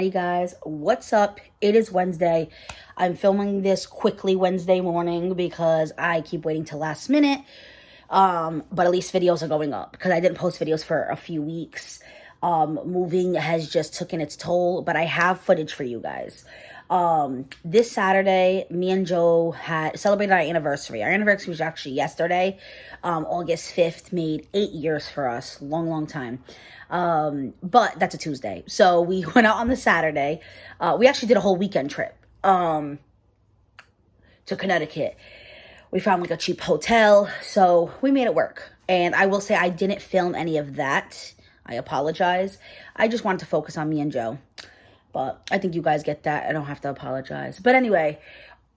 Hey guys, what's up? It is Wednesday. I'm filming this quickly Wednesday morning because I keep waiting till last minute. But at least videos are going up because I didn't post videos for a few weeks. Moving has just taken its toll, but I have footage for you guys. This Saturday, me and Joe had celebrated our anniversary. Our anniversary was actually yesterday. August 5th made 8 years for us. Long time. But that's a Tuesday. So we went out on the Saturday. We actually did a whole weekend trip, to Connecticut. We found like a cheap hotel, so we made it work. And I will say I didn't film any of that. I apologize. I just wanted to focus on me and Joe. But I think you guys get that. I don't have to apologize. But anyway,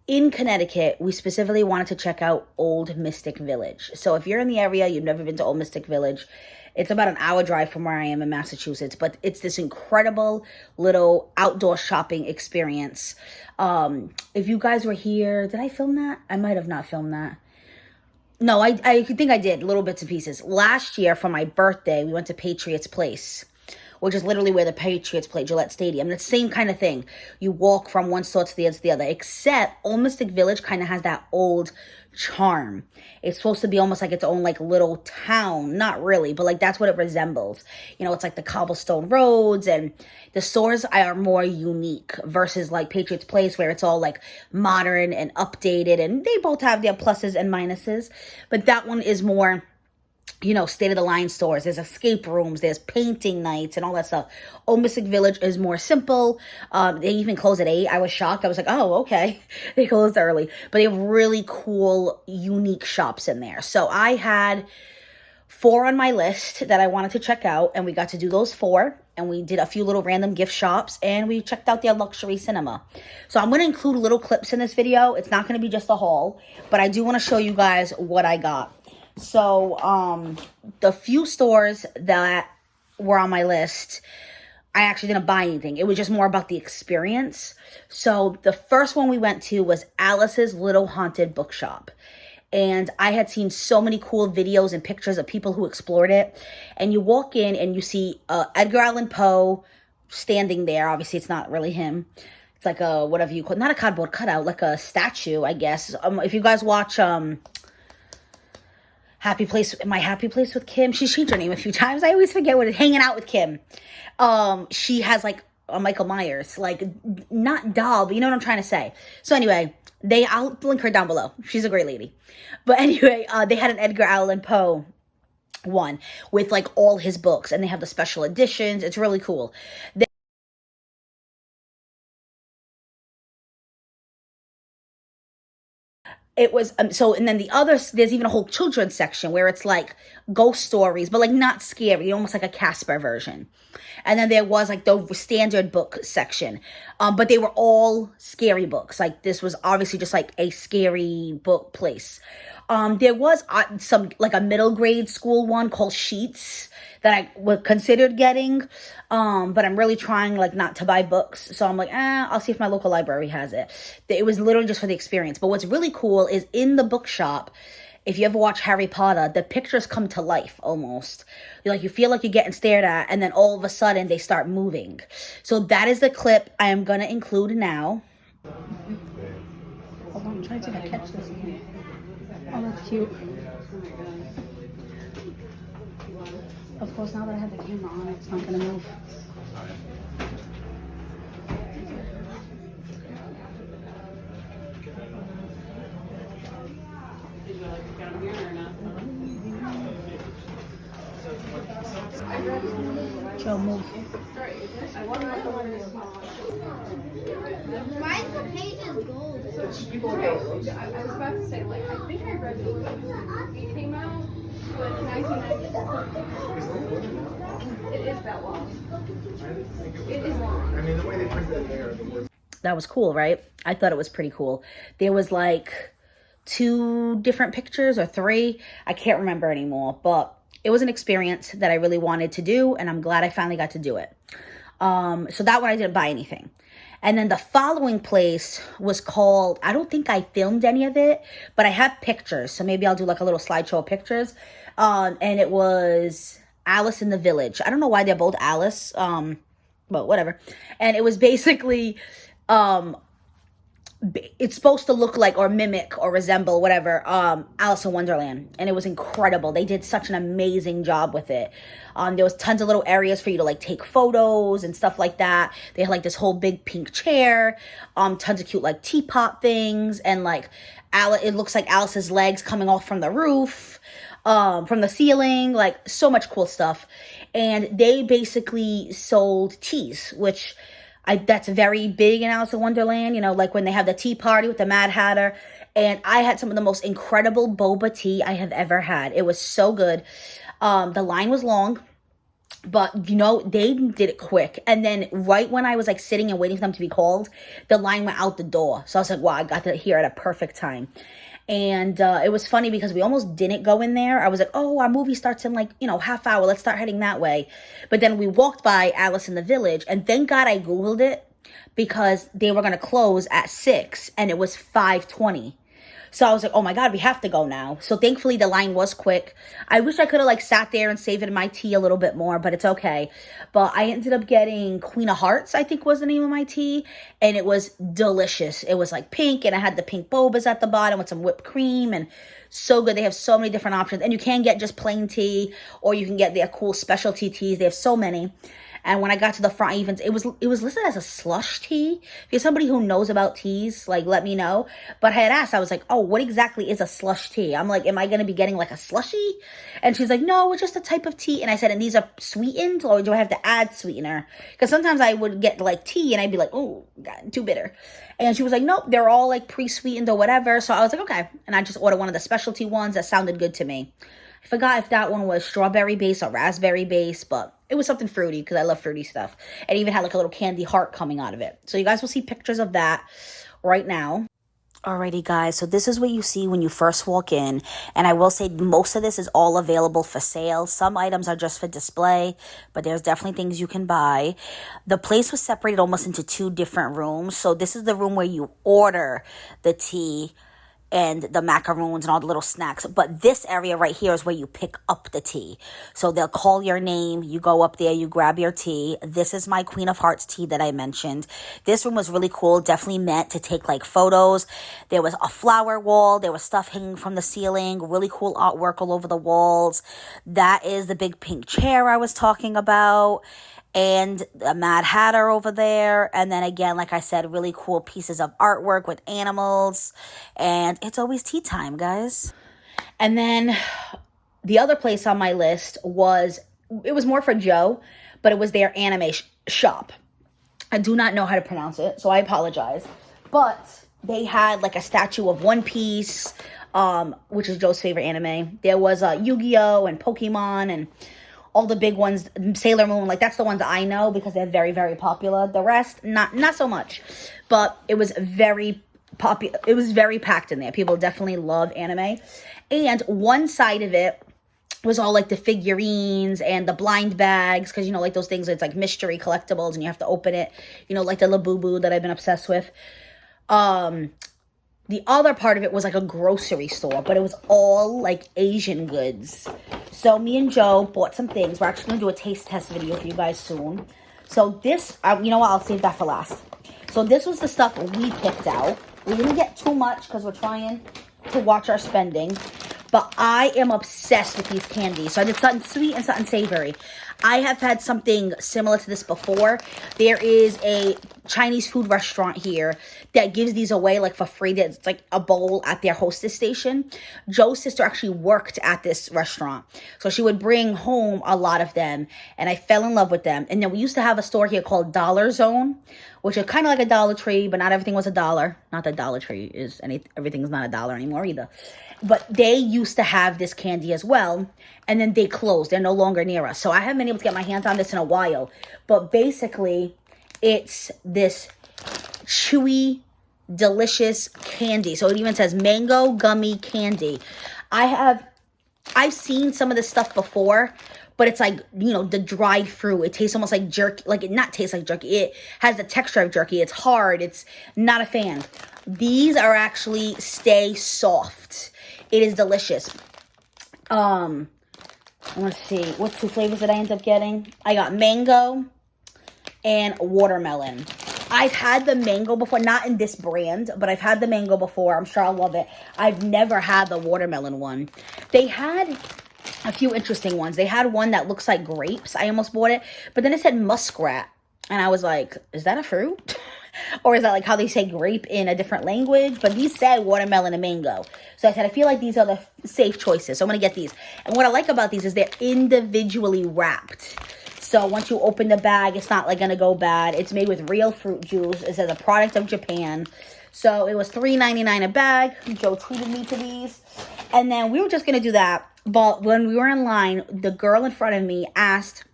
in Connecticut, we specifically wanted to check out Old Mistick Village. So if you're in the area, you've never been to Old Mistick Village, it's about an hour drive from where I am in Massachusetts. But it's this incredible little outdoor shopping experience. If you guys were here, did I film that? I might have not filmed that. No, I think I did, little bits and pieces. Last year for my birthday, we went to Patriots Place, which is literally where the Patriots play, Gillette Stadium. And it's the same kind of thing. You walk from one store to the other, except Old Mistick Village kind of has that old charm. It's supposed to be almost like its own like little town. Not really, but like that's what it resembles. You know, it's like the cobblestone roads, and the stores are more unique versus like Patriots Place where it's all like modern and updated, and they both have their pluses and minuses. But that one is more, you know, state-of-the-line stores. There's escape rooms, there's painting nights and all that stuff. Old Mistick Village is more simple. They even close at 8. I was shocked. I was like, oh, okay. They closed early. But they have really cool, unique shops in there. So I had 4 on my list that I wanted to check out, and we got to do those 4. And we did a few little random gift shops, and we checked out their luxury cinema. So I'm going to include little clips in this video. It's not going to be just a haul, but I do want to show you guys what I got. So, the few stores that were on my list, I actually didn't buy anything. It was just more about the experience. So, the first one we went to was Alice's Little Haunted Bookshop. And I had seen so many cool videos and pictures of people who explored it. And you walk in and you see Edgar Allan Poe standing there. Obviously, it's not really him. It's like a, whatever you call it, not a cardboard cutout, like a statue, I guess. If you guys watch, My Happy Place with Kim. She's changed her name a few times. I always forget what it's, Hanging Out with Kim. She has like a Michael Myers, like not doll, but you know what I'm trying to say. So anyway, I'll link her down below. She's a great lady. But anyway, they had an Edgar Allan Poe one with like all his books, and they have the special editions. It's really cool. It was, and then the others, there's even a whole children's section where it's like ghost stories, but like not scary, almost like a Casper version. And then there was like the standard book section, but they were all scary books. Like this was obviously just like a scary book place. There was some like a middle grade school one called Sheets that I would considered getting, but I'm really trying like not to buy books. So I'm like, I'll see if my local library has it. It was literally just for the experience. But what's really cool is in the bookshop, if you ever watch Harry Potter, the pictures come to life almost. You feel like you're getting stared at, and then all of a sudden they start moving. So that is the clip I am going to include now. Hold on, I'm trying to see if I catch this. Oh, that's cute. Of course, now that I have the camera on, it's not going to move. Joe, move. Why is the pages gold? I was about to say, like, I think I read it came out in 1996. It is that long. It is long. I mean, the way they print that there. That was cool, right? I thought it was pretty cool. There was like 2 different pictures or 3. I can't remember anymore, but it was an experience that I really wanted to do, and I'm glad I finally got to do it. So that one I didn't buy anything. And then the following place was called, I don't think I filmed any of it, but I have pictures. So maybe I'll do like a little slideshow of pictures. And it was Alice in the Village. I don't know why they're both Alice. well, whatever. And it was basically, it's supposed to look like or mimic or resemble whatever Alice in Wonderland, and it was incredible. They did such an amazing job with it. There was tons of little areas for you to like take photos and stuff like that. They had like this whole big pink chair, tons of cute like teapot things, and like it looks like Alice's legs coming off from the roof, from the ceiling, like so much cool stuff. And they basically sold teas, which that's very big in Alice in Wonderland, you know, like when they have the tea party with the Mad Hatter. And I had some of the most incredible boba tea I have ever had. It was so good. The line was long, but you know, they did it quick. And then right when I was like sitting and waiting for them to be called, the line went out the door. So I was like, wow, I got to here at a perfect time. And it was funny because we almost didn't go in there. I was like, oh, our movie starts in like, you know, half hour. Let's start heading that way. But then we walked by Alice in the Village, and thank God I Googled it because they were going to close at 6 and it was 5:20. So I was like, oh my God, we have to go now. So thankfully the line was quick. I wish I could have like sat there and savored my tea a little bit more, but it's okay. But I ended up getting Queen of Hearts, I think was the name of my tea. And it was delicious. It was like pink, and I had the pink bobas at the bottom with some whipped cream, and so good. They have so many different options. And you can get just plain tea, or you can get their cool specialty teas. They have so many. And when I got to the front, even it was listed as a slush tea. If you're somebody who knows about teas, like let me know. But I had asked, I was like, oh, what exactly is a slush tea? I'm like, am I going to be getting like a slushy? And she's like, no, it's just a type of tea. And I said, and these are sweetened, or do I have to add sweetener? Because sometimes I would get like tea and I'd be like, oh, God, too bitter. And she was like, nope, they're all like pre-sweetened or whatever. So I was like, okay. And I just ordered one of the specialty ones that sounded good to me. I forgot if that one was strawberry base or raspberry base, but it was something fruity because I love fruity stuff. It even had like a little candy heart coming out of it. So you guys will see pictures of that right now. Alrighty guys, so this is what you see when you first walk in, and I will say most of this is all available for sale. Some items are just for display, but there's definitely things you can buy. The place was separated almost into 2 different rooms. So this is the room where you order the tea and the macaroons and all the little snacks. But this area right here is where you pick up the tea. So they'll call your name, you go up there, you grab your tea. This is my Queen of Hearts tea that I mentioned. This room was really cool, definitely meant to take like photos. There was a flower wall, there was stuff hanging from the ceiling, really cool artwork all over the walls. That is the big pink chair I was talking about. And the Mad Hatter over there. And then again, like I said, really cool pieces of artwork with animals. And it's always tea time, guys. And then the other place on my list was, it was more for Joe, but it was their anime shop. I do not know how to pronounce it, so I apologize. But they had like a statue of One Piece, which is Joe's favorite anime. There was Yu-Gi-Oh! And Pokemon and all the big ones, Sailor Moon, like that's the ones I know because they're very, very popular. The rest, not so much. But it was very popular. It was very packed in there. People definitely love anime. And one side of it was all like the figurines and the blind bags, because you know, like those things, it's like mystery collectibles and you have to open it. You know, like the Labubu that I've been obsessed with. The other part of it was like a grocery store, but it was all like Asian goods. So me and Joe bought some things. We're actually going to do a taste test video for you guys soon. So this, you know what, I'll save that for last. So this was the stuff we picked out. We didn't get too much because we're trying to watch our spending. But I am obsessed with these candies. So I did something sweet and something savory. I have had something similar to this before. There is a Chinese food restaurant here that gives these away like for free. It's like a bowl at their hostess station. Joe's sister actually worked at this restaurant. So she would bring home a lot of them. And I fell in love with them. And then we used to have a store here called Dollar Zone, which is kind of like a Dollar Tree, but not everything was $1. Not that Dollar Tree is everything's not $1 anymore either. But they used to have this candy as well, and then they closed. They're no longer near us. So I haven't been able to get my hands on this in a while. But basically, it's this chewy, delicious candy. So it even says mango gummy candy. I've seen some of this stuff before, but it's like, you know, the dried fruit. It tastes almost like jerky. Like, it not tastes like jerky. It has the texture of jerky. It's hard. It's not a fan. These are actually stay soft. It is delicious. Let's see. What 2 flavors did I end up getting? I got mango and watermelon. I've had the mango before, not in this brand, but I've had the mango before. I'm sure I'll love it. I've never had the watermelon one. They had a few interesting ones. They had one that looks like grapes. I almost bought it, but then it said muskrat. And I was like, is that a fruit? Or is that like how they say grape in a different language? But these said watermelon and mango. So I said, I feel like these are the safe choices. So I'm going to get these. And what I like about these is they're individually wrapped. So once you open the bag, it's not like going to go bad. It's made with real fruit juice. It says a product of Japan. So it was $3.99 a bag. Joe treated me to these. And then we were just going to do that. But when we were in line, the girl in front of me asked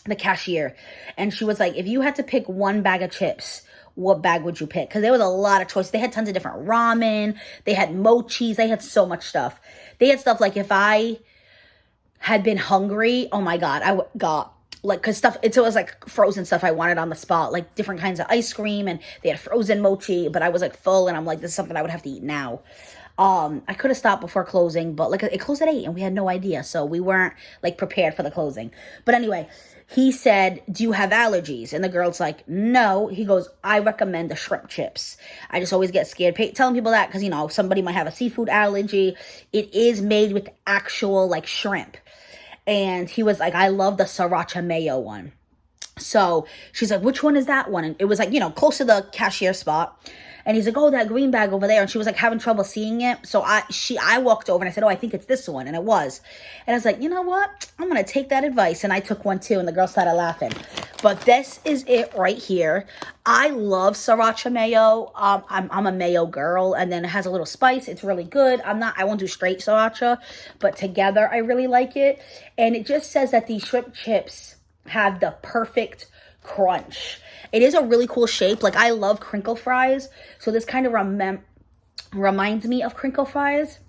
the cashier. And she was like, if you had to pick one bag of chips, what bag would you pick? Because there was a lot of choices. They had tons of different ramen. They had mochis. They had so much stuff. They had stuff like if I had been hungry, oh my God, I got like, cause stuff, it was like frozen stuff I wanted on the spot, like different kinds of ice cream, and they had frozen mochi, but I was like full, and I'm like, this is something I would have to eat now. I could have stopped before closing, but like it closed at 8 and we had no idea. So we weren't like prepared for the closing. But anyway, he said, do you have allergies? And the girl's like, no. He goes, I recommend the shrimp chips. I just always get scared telling people that because, you know, somebody might have a seafood allergy. It is made with actual like shrimp. And he was like, I love the sriracha mayo one. So she's like, which one is that one? And it was like, you know, close to the cashier spot. And he's like, oh, that green bag over there. And she was like having trouble seeing it. So I walked over and I said, oh, I think it's this one. And it was. And I was like, you know what? I'm going to take that advice. And I took one too. And the girl started laughing. But this is it right here. I love sriracha mayo. I'm a mayo girl. And then it has a little spice. It's really good. I won't do straight sriracha. But together, I really like it. And it just says that these shrimp chips have the perfect crunch. It is a really cool shape. Like, I love crinkle fries. So this kind of reminds me of crinkle fries.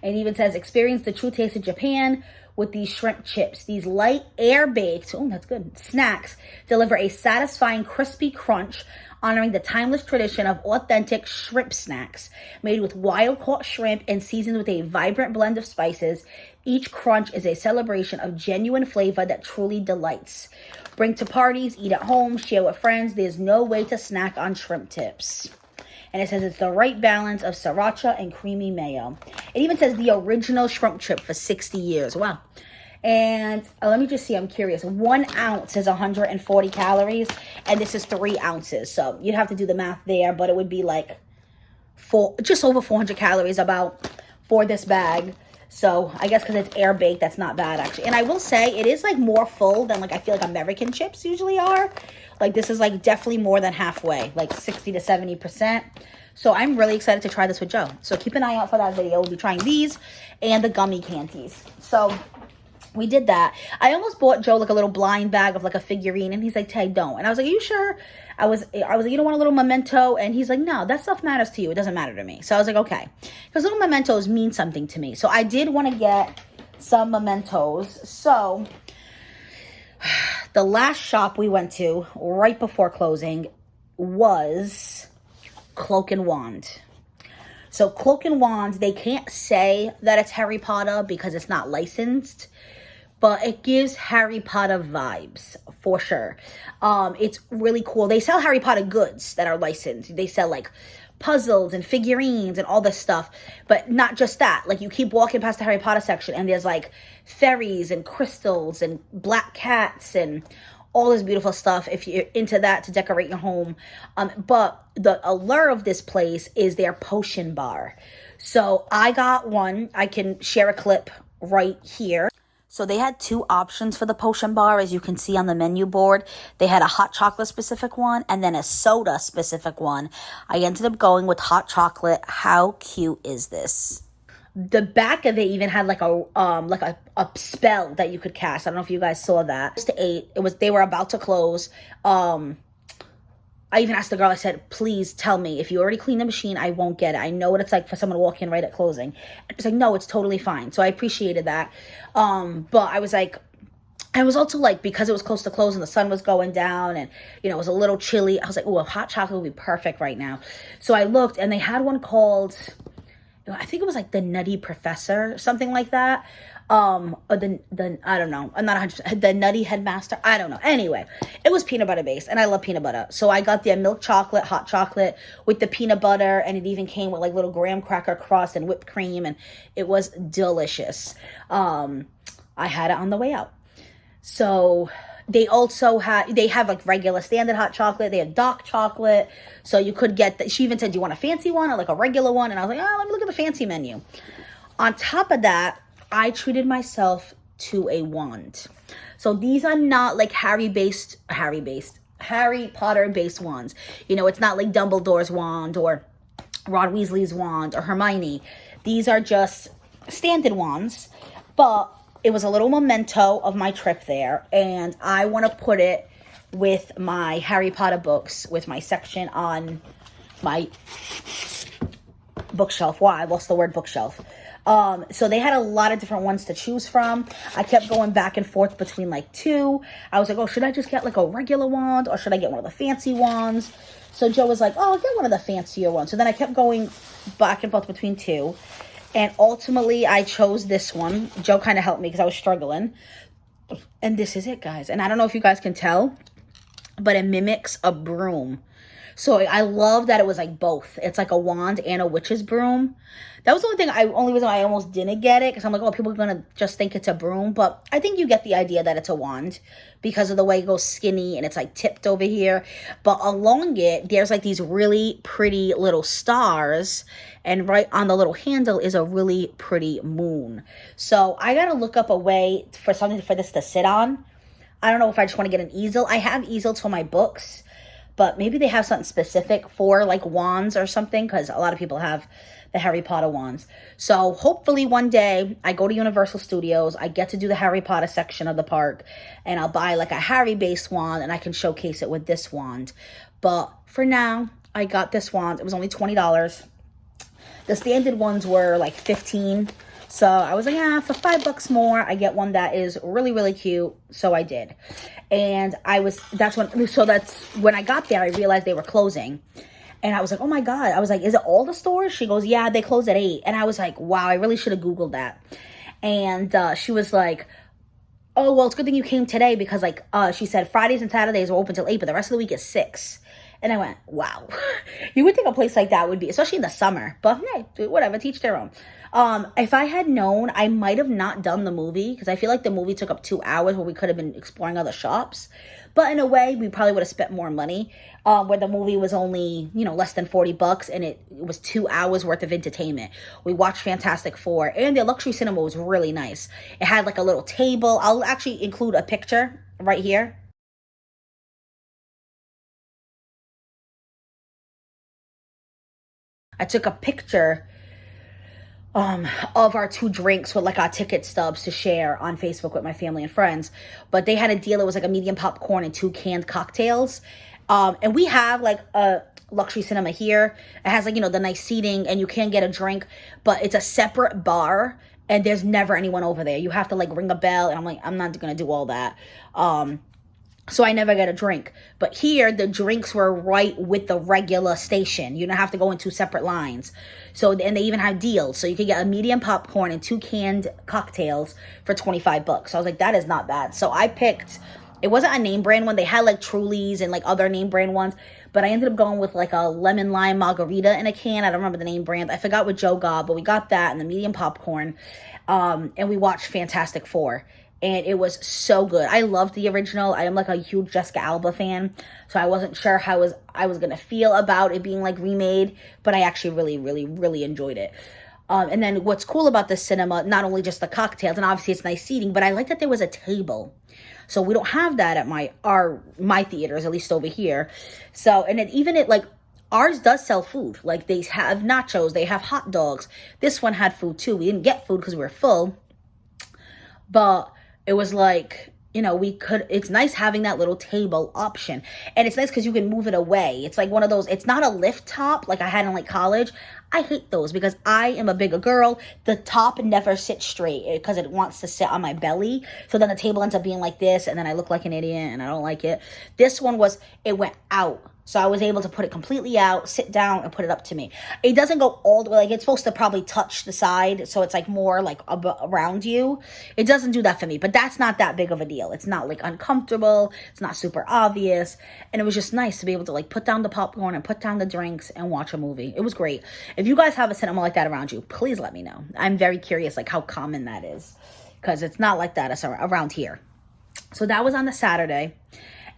And it even says, experience the true taste of Japan with these shrimp chips. These light, air-baked, oh, that's good, snacks deliver a satisfying, crispy crunch, honoring the timeless tradition of authentic shrimp snacks. Made with wild-caught shrimp and seasoned with a vibrant blend of spices, each crunch is a celebration of genuine flavor that truly delights. Bring to parties, eat at home, share with friends. There's no way to snack on shrimp tips. And it says it's the right balance of sriracha and creamy mayo. It even says the original shrimp chip for 60 years. Wow. And let me just see, I'm curious. 1 ounce is 140 calories, and this is 3 ounces. So you'd have to do the math there, but it would be like just over 400 calories about for this bag. So I guess because it's air baked, that's not bad actually. And I will say it is like more full than like I feel like American chips usually are. Like this is like definitely more than halfway, like 60 to 70%. So I'm really excited to try this with Joe. So keep an eye out for that video. We'll be trying these and the gummy candies. So we did that. I almost bought Joe like a little blind bag of like a figurine, and he's like, Tay, don't. And I was like, are you sure? I was like, you don't want a little memento? And he's like, no, that stuff matters to you. It doesn't matter to me. So I was like, okay. Because little mementos mean something to me. So I did want to get some mementos. So the last shop we went to right before closing was Cloak and Wand. So Cloak and Wand, they can't say that it's Harry Potter because it's not licensed, but it gives Harry Potter vibes for sure. It's really cool. They sell Harry Potter goods that are licensed. They sell like puzzles and figurines and all this stuff, but not just that. Like you keep walking past the Harry Potter section and there's like fairies and crystals and black cats and all this beautiful stuff if you're into that to decorate your home. But the allure of this place is their potion bar. So I got one. I can share a clip right here. So they had 2 options for the potion bar, as you can see on the menu board. They had a hot chocolate specific one and then a soda specific one. I ended up going with hot chocolate. How cute is this? The back of it even had like a spell that you could cast. I don't know if you guys saw that. It was to 8. They were about to close. I even asked the girl, I said, please tell me, if you already cleaned the machine, I won't get it. I know what it's like for someone to walk in right at closing. It's like, no, it's totally fine. So I appreciated that. But I was like, I was also like, because it was close to close and the sun was going down and, you know, it was a little chilly. I was like, oh, a hot chocolate would be perfect right now. So I looked and they had one called, I think it was like the Nutty Professor, something like that. The I don't know. I'm not 100%. The Nutty Headmaster. I don't know. Anyway, it was peanut butter based, and I love peanut butter. So I got the milk chocolate, hot chocolate with the peanut butter, and it even came with like little graham cracker crust and whipped cream, and it was delicious. I had it on the way out. So they have like regular standard hot chocolate. They have dark chocolate. So you could get she even said, do you want a fancy one or like a regular one? And I was like, oh, let me look at the fancy menu. On top of that, I treated myself to a wand. So these are not like Harry Potter based wands. You know, it's not like Dumbledore's wand or Ron Weasley's wand or Hermione. These are just standard wands, but it was a little memento of my trip there, and I want to put it with my Harry Potter books, with my section on my bookshelf. Why? I lost the word bookshelf. So they had a lot of different ones to choose from. I kept going back and forth between like two. I was like, oh, should I just get like a regular wand or should I get one of the fancy wands? So Joe was like, oh, I'll get one of the fancier ones. So then I kept going back and forth between two. And ultimately, I chose this one. Joe kind of helped me because I was struggling. And this is it, guys. And I don't know if you guys can tell, but it mimics a broom. So I love that it was like both. It's like a wand and a witch's broom. That was the only reason I almost didn't get it. Because I'm like, oh, people are going to just think it's a broom. But I think you get the idea that it's a wand because of the way it goes skinny and it's like tipped over here. But along it, there's like these really pretty little stars. And right on the little handle is a really pretty moon. So I got to look up a way for something for this to sit on. I don't know if I just want to get an easel. I have easels for my books. But maybe they have something specific for like wands or something, because a lot of people have the Harry Potter wands. So hopefully one day I go to Universal Studios, I get to do the Harry Potter section of the park, and I'll buy like a Harry based wand and I can showcase it with this wand. But for now, I got this wand. It was only $20. The standard ones were like $15. So I was like, yeah, for $5 more, I get one that is really, really cute. So I did. And that's when I got there, I realized they were closing. And I was like, oh my God. I was like, is it all the stores? She goes, yeah, they close at 8. And I was like, wow, I really should have Googled that. And she was like, oh, well, it's a good thing you came today because like, she said Fridays and Saturdays are open till 8, but the rest of the week is 6. And I went, wow. You would think a place like that would be, especially in the summer. But hey, whatever, teach their own. If I had known, I might have not done the movie because I feel like the movie took up 2 hours where we could have been exploring other shops. But in a way, we probably would have spent more money where the movie was only, less than $40 and it was 2 hours worth of entertainment. We watched Fantastic Four and the luxury cinema was really nice. It had like a little table. I'll actually include a picture right here. I took a picture of our 2 drinks with like our ticket stubs to share on Facebook with my family and friends. But they had a deal. It was like a medium popcorn and 2 canned cocktails. And we have like a luxury cinema here. It has like, the nice seating and you can get a drink, but it's a separate bar and there's never anyone over there. You have to like ring a bell. And I'm like, I'm not going to do all that. So I never got a drink. But here, the drinks were right with the regular station. You don't have to go in 2 separate lines. So, and they even have deals. So you could get a medium popcorn and 2 canned cocktails for $25. So I was like, that is not bad. So I picked, it wasn't a name brand one. They had like Truly's and like other name brand ones. But I ended up going with like a lemon lime margarita in a can. I don't remember the name brand. I forgot what Joe got, but we got that and the medium popcorn. And we watched Fantastic Four. And it was so good. I loved the original. I am like a huge Jessica Alba fan. So I wasn't sure how I was going to feel about it being like remade. But I actually really, really, really enjoyed it. And then what's cool about the cinema, not only just the cocktails, and obviously it's nice seating, but I like that there was a table. So we don't have that at my theaters, at least over here. So, and ours does sell food. Like they have nachos, they have hot dogs. This one had food too. We didn't get food because we were full. But it was like, it's nice having that little table option. And it's nice because you can move it away. It's like one of those, it's not a lift top like I had in like college. I hate those because I am a bigger girl. The top never sits straight because it wants to sit on my belly. So then the table ends up being like this and then I look like an idiot and I don't like it. This one it went out. So I was able to put it completely out, sit down, and put it up to me. It doesn't go all the way, like it's supposed to probably touch the side, so it's like more like around you. It doesn't do that for me, but that's not that big of a deal. It's not like uncomfortable. It's not super obvious. And it was just nice to be able to like put down the popcorn and put down the drinks and watch a movie. It was great. If you guys have a cinema like that around you, please let me know. I'm very curious like how common that is, because it's not like that around here. So that was on the Saturday.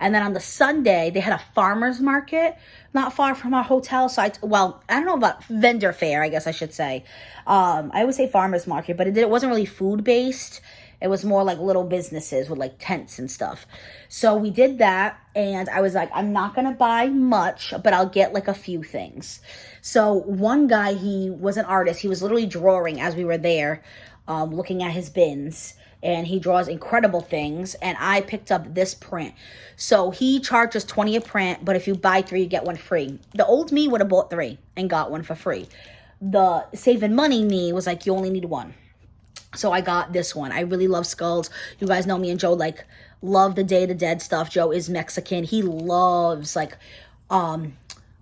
And then on the Sunday, they had a farmer's market not far from our hotel. So I don't know about vendor fair, I guess I should say. I would say farmer's market, but it wasn't really food based. It was more like little businesses with like tents and stuff. So we did that, and I was like, I'm not going to buy much, but I'll get like a few things. So one guy, he was an artist. He was literally drawing as we were there, looking at his bins. And he draws incredible things. And I picked up this print. So he charges $20 a print, but if you buy 3, you get 1 free. The old me would have bought 3 and got 1 for free. The saving money me was like, you only need 1. So I got this one. I really love skulls. You guys know me and Joe like love the Day of the Dead stuff. Joe is Mexican. He loves like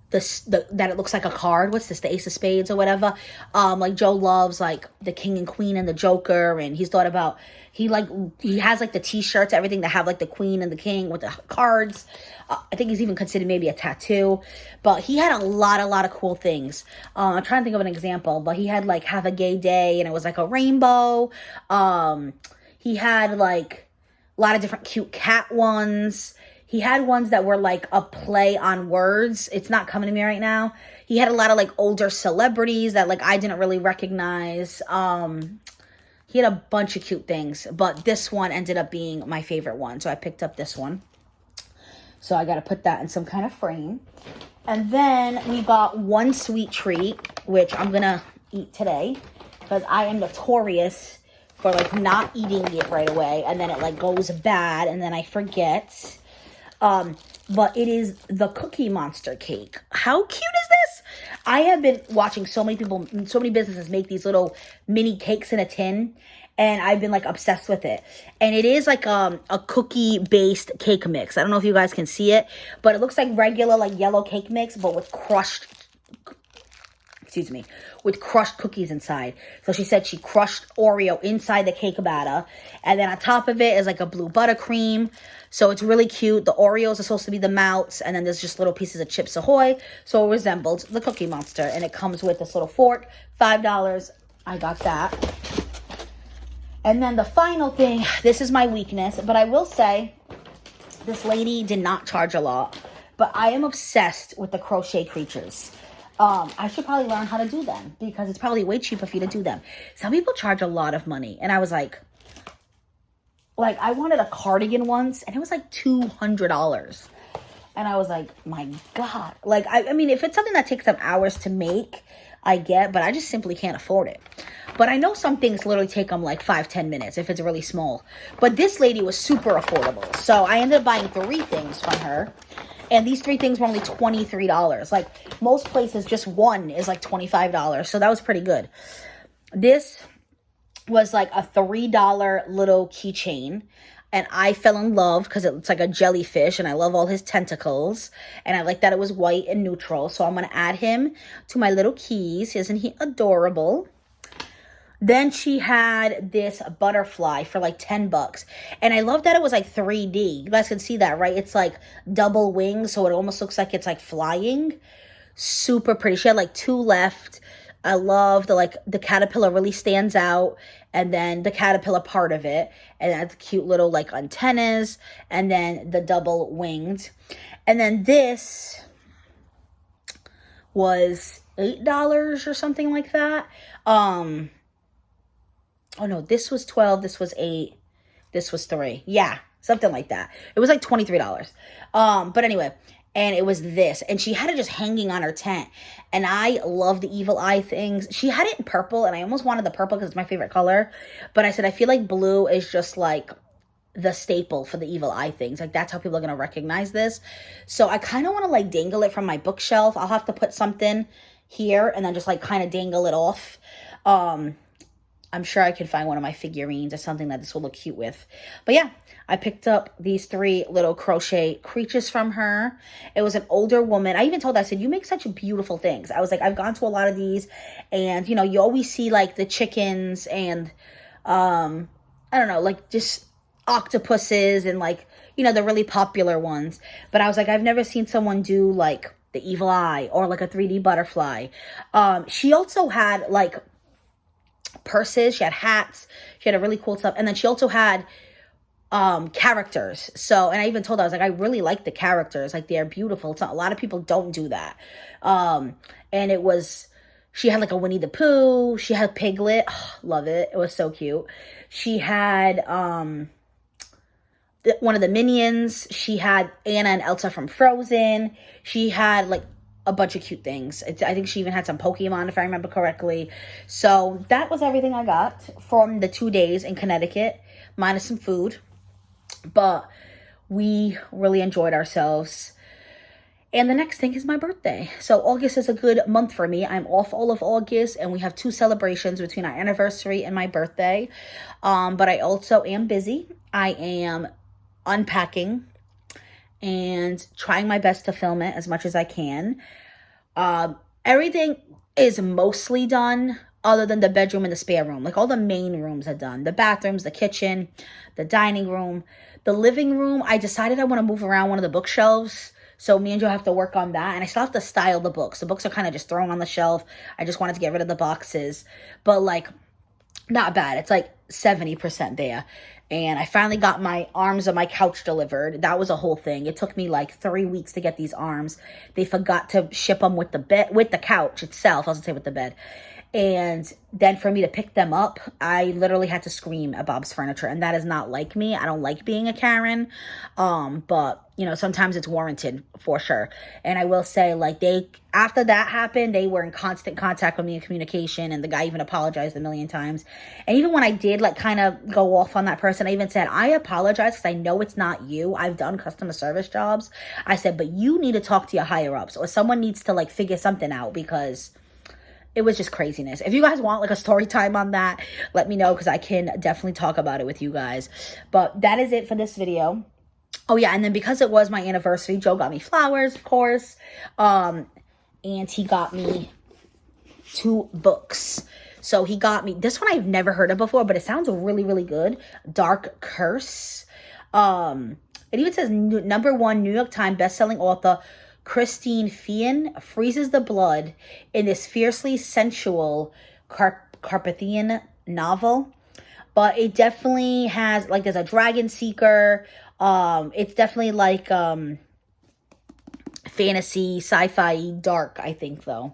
that it looks like a card. What's this? The Ace of Spades or whatever. Like Joe loves like the King and Queen and the Joker, and he's thought about he has like the t-shirts, everything that have like the Queen and the King with the cards. I think he's even considered maybe a tattoo, but he had a lot of cool things. I'm trying to think of an example, but he had like Have a Gay Day, and it was like a rainbow. He had like a lot of different cute cat ones. He had ones that were like a play on words. It's not coming to me right now. He had a lot of like older celebrities that like I didn't really recognize. He had a bunch of cute things, but this one ended up being my favorite one. So I picked up this one. So I got to put that in some kind of frame. And then we got one sweet treat, which I'm going to eat today because I am notorious for like not eating it right away. And then it like goes bad and then I forget. But it is the Cookie Monster cake. How cute is this? I have been watching so many people, so many businesses make these little mini cakes in a tin, and I've been like obsessed with it. And it is like a cookie based cake mix. I don't know if you guys can see it, but it looks like regular like yellow cake mix, but with crushed cookies inside. So she said she crushed Oreo inside the cake batter. And then on top of it is like a blue buttercream. So it's really cute. The Oreos are supposed to be the melts. And then there's just little pieces of Chips Ahoy. So it resembles the Cookie Monster. And it comes with this little fork. $5. I got that. And then the final thing, this is my weakness. But I will say, this lady did not charge a lot. But I am obsessed with the crochet creatures. I should probably learn how to do them because it's probably way cheaper for you to do them. Some people charge a lot of money. And I was like I wanted a cardigan once and it was like $200. And I was like, my God. Like, I mean, if it's something that takes some hours to make, I get, but I just simply can't afford it. But I know some things literally take them like 5-10 minutes if it's really small. But this lady was super affordable. So I ended up buying 3 things from her. And these 3 things were only $23. Like, most places, just one is like $25. So that was pretty good. This was like a $3 little keychain. And I fell in love because it's like a jellyfish. And I love all his tentacles. And I like that it was white and neutral. So I'm going to add him to my little keys. Isn't he adorable? Then she had this butterfly for like $10. And I love that it was like 3D. You guys can see that, right? It's like double wings, so it almost looks like it's like flying. Super pretty. She had like 2 left. I love the caterpillar really stands out. And then the caterpillar part of it. And that's cute little like antennas. And then the double winged. And then this was $8 or something like that. Oh no, this was 12, this was 8, this was 3. Yeah, something like that. It was like $23. But anyway, and it was this. And she had it just hanging on her tent. And I love the evil eye things. She had it in purple, and I almost wanted the purple because it's my favorite color. But I said, I feel like blue is just like the staple for the evil eye things. Like, that's how people are going to recognize this. So I kind of want to like dangle it from my bookshelf. I'll have to put something here and then just like kind of dangle it off. I'm sure I could find one of my figurines or something that this will look cute with. But yeah, I picked up these 3 little crochet creatures from her. It was an older woman. I even told her, I said, you make such beautiful things. I was like, I've gone to a lot of these, and, you know, you always see, like, the chickens and, I don't know, like, just octopuses and, like, you know, the really popular ones. But I was like, I've never seen someone do, like, the evil eye or, like, a 3D butterfly. She also had, like, purses. She had hats. She had a really cool stuff. And then she also had characters. So, and I even told her, I was like, I really like the characters. Like, they're beautiful. It's not, a lot of people don't do that. And it was, she had like a Winnie the Pooh. She had Piglet. Oh, love it. It was so cute. She had one of the Minions. She had Anna and Elsa from Frozen. She had like a bunch of cute things. I think she even had some Pokemon, if I remember correctly. So that was everything I got from the 2 days in Connecticut, minus some food. But we really enjoyed ourselves. And the next thing is my birthday. So August is a good month for me. I'm off all of August, and we have 2 celebrations between our anniversary and my birthday. But I also am busy. I am unpacking and trying my best to film it as much as I can. Everything is mostly done other than the bedroom and the spare room. Like, all the main rooms are done. The bathrooms, the kitchen, the dining room, the living room. I decided I want to move around one of the bookshelves. So me and Joe have to work on that. And I still have to style the books. The books are kind of just thrown on the shelf. I just wanted to get rid of the boxes. But, like, not bad. It's like 70% there. And I finally got my arms of my couch delivered. That was a whole thing. It took me like 3 weeks to get these arms. They forgot to ship them with the bed, with the couch itself. I was gonna say with the bed. And then for me to pick them up, I literally had to scream at Bob's Furniture. And that is not like me. I don't like being a Karen. But, you know, sometimes it's warranted for sure. And I will say, like, after that happened, they were in constant contact with me in communication. And the guy even apologized a million times. And even when I did, like, kind of go off on that person, I even said, I apologize because I know it's not you. I've done customer service jobs. I said, but you need to talk to your higher ups, or someone needs to, like, figure something out, because it was just craziness. If you guys want like a story time on that, let me know, because I can definitely talk about it with you guys. But that is it for this video. Oh yeah, and then because it was my anniversary, Joe got me flowers, of course. And he got me 2 books. So he got me, this one I've never heard of before, but it sounds really, really good. Dark Curse. It even says #1 New York Times bestselling author Christine Feehan freezes the blood in this fiercely sensual Carpathian novel. But it definitely has, like, there's a dragon seeker. It's definitely like fantasy, sci-fi, dark, I think, though.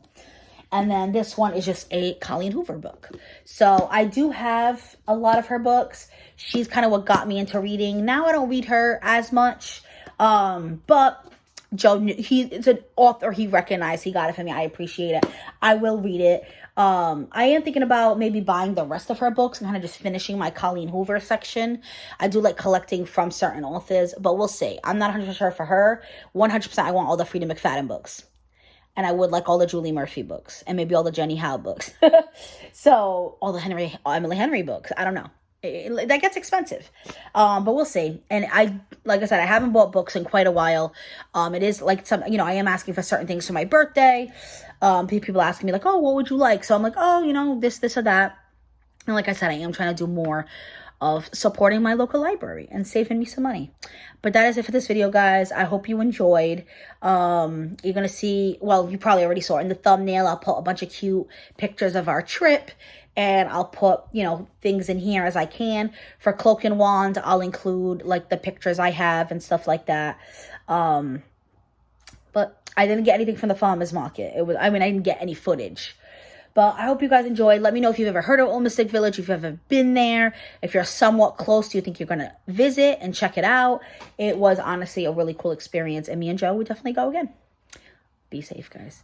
And then this one is just a Colleen Hoover book. So I do have a lot of her books. She's kind of what got me into reading. Now I don't read her as much. But Joe, it's an author he recognized. He got it for me. I appreciate it. I will read it. I am thinking about maybe buying the rest of her books and kind of just finishing my Colleen Hoover section. I do like collecting from certain authors, but we'll see. I'm not 100% sure for her. 100% I want all the Frida McFadden books. And I would like all the Julie Murphy books. And maybe all the Jenny Howe books. So, all the Emily Henry books. I don't know. That gets expensive. But we'll see. And like I said, I haven't bought books in quite a while. It is like I am asking for certain things for my birthday. People asking me like, oh, what would you like? So I'm like, oh, this or that. And like I said, I am trying to do more of supporting my local library and saving me some money. But that is it for this video, guys. I hope you enjoyed. You're going to see, well, you probably already saw it in the thumbnail. I'll put a bunch of cute pictures of our trip. And I'll put, things in here as I can. For Cloak and Wand, I'll include, like, the pictures I have and stuff like that. But I didn't get anything from the farmer's market. I didn't get any footage. But I hope you guys enjoyed. Let me know if you've ever heard of Old Mistick Village, if you've ever been there. If you're somewhat close, do you think you're going to visit and check it out? It was honestly a really cool experience. And me and Joe would definitely go again. Be safe, guys.